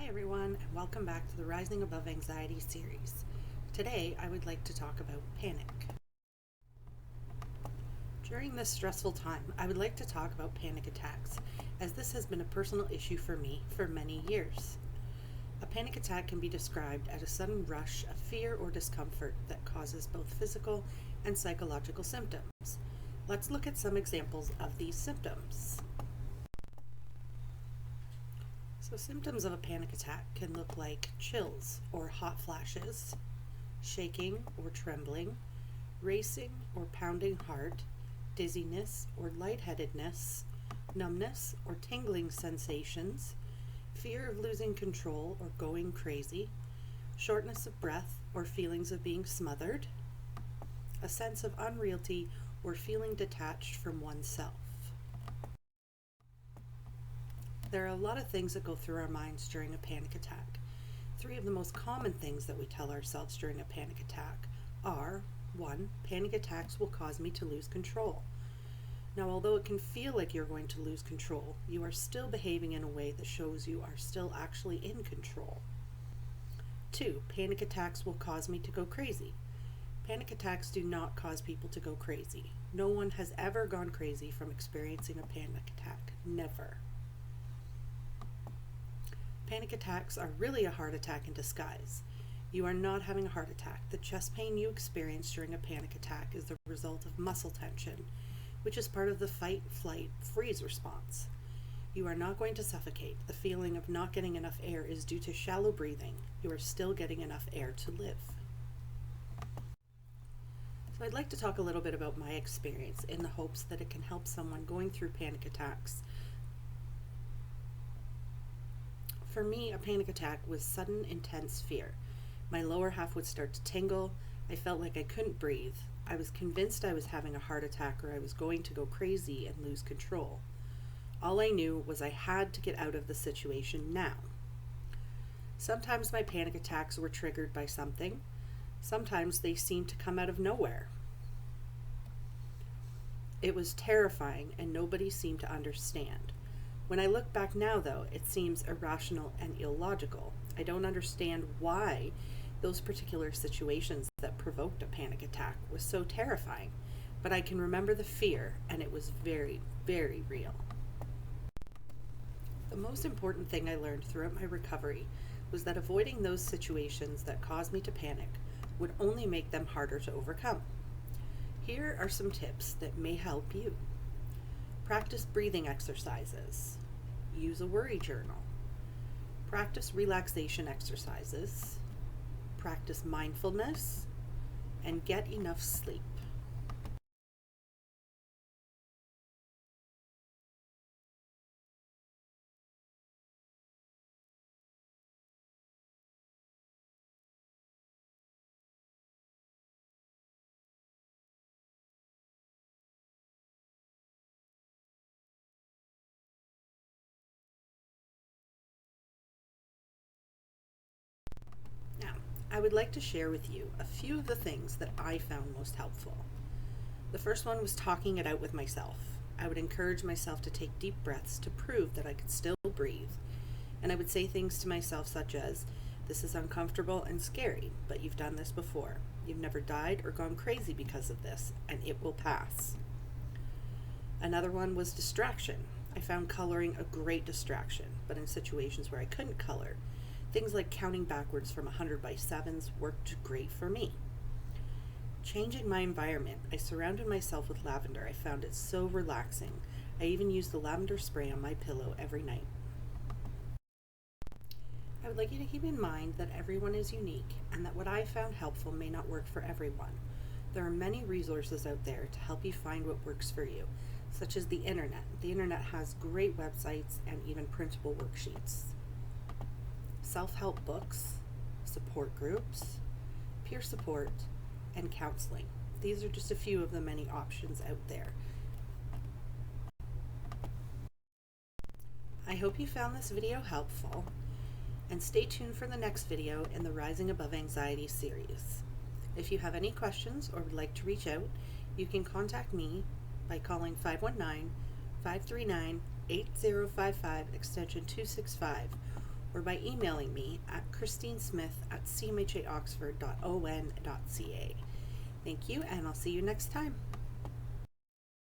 Hi everyone, and welcome back to the Rising Above Anxiety series. Today I would like to talk about panic. During this stressful time, I would like to talk about panic attacks, as this has been a personal issue for me for many years. A panic attack can be described as a sudden rush of fear or discomfort that causes both physical and psychological symptoms. Let's look at some examples of these symptoms. So symptoms of a panic attack can look like chills or hot flashes, shaking or trembling, racing or pounding heart, dizziness or lightheadedness, numbness or tingling sensations, fear of losing control or going crazy, shortness of breath or feelings of being smothered, a sense of unreality or feeling detached from oneself. There are a lot of things that go through our minds during a panic attack. Three of the most common things that we tell ourselves during a panic attack are: 1. Panic attacks will cause me to lose control. Now, although it can feel like you're going to lose control, you are still behaving in a way that shows you are still actually in control. 2. Panic attacks will cause me to go crazy. Panic attacks do not cause people to go crazy. No one has ever gone crazy from experiencing a panic attack. Never. Panic attacks are really a heart attack in disguise. You are not having a heart attack. The chest pain you experience during a panic attack is the result of muscle tension, which is part of the fight, flight, freeze response. You are not going to suffocate. The feeling of not getting enough air is due to shallow breathing. You are still getting enough air to live. So I'd like to talk a little bit about my experience in the hopes that it can help someone going through panic attacks. For me, a panic attack was sudden, intense fear. My lower half would start to tingle. I felt like I couldn't breathe. I was convinced I was having a heart attack or I was going to go crazy and lose control. All I knew was I had to get out of the situation now. Sometimes my panic attacks were triggered by something. Sometimes they seemed to come out of nowhere. It was terrifying and nobody seemed to understand. When I look back now, though, it seems irrational and illogical. I don't understand why those particular situations that provoked a panic attack was so terrifying, but I can remember the fear, and it was very, very real. The most important thing I learned throughout my recovery was that avoiding those situations that caused me to panic would only make them harder to overcome. Here are some tips that may help you. Practice breathing exercises. Use a worry journal. Practice relaxation exercises. Practice mindfulness. And get enough sleep. Now, I would like to share with you a few of the things that I found most helpful. The first one was talking it out with myself. I would encourage myself to take deep breaths to prove that I could still breathe. And I would say things to myself such as, "This is uncomfortable and scary, but you've done this before. You've never died or gone crazy because of this, and it will pass." Another one was distraction. I found coloring a great distraction, but in situations where I couldn't color, things like counting backwards from 100 by 7s worked great for me. Changing my environment, I surrounded myself with lavender. I found it so relaxing. I even used the lavender spray on my pillow every night. I would like you to keep in mind that everyone is unique and that what I found helpful may not work for everyone. There are many resources out there to help you find what works for you, such as the internet. The internet has great websites and even printable worksheets. Self-help books, support groups, peer support, and counseling. These are just a few of the many options out there. I hope you found this video helpful, and stay tuned for the next video in the Rising Above Anxiety series. If you have any questions or would like to reach out, you can contact me by calling 519-539-8055 extension 265, or by emailing me at christinesmith@cmhaoxford.on.ca. Thank you, and I'll see you next time.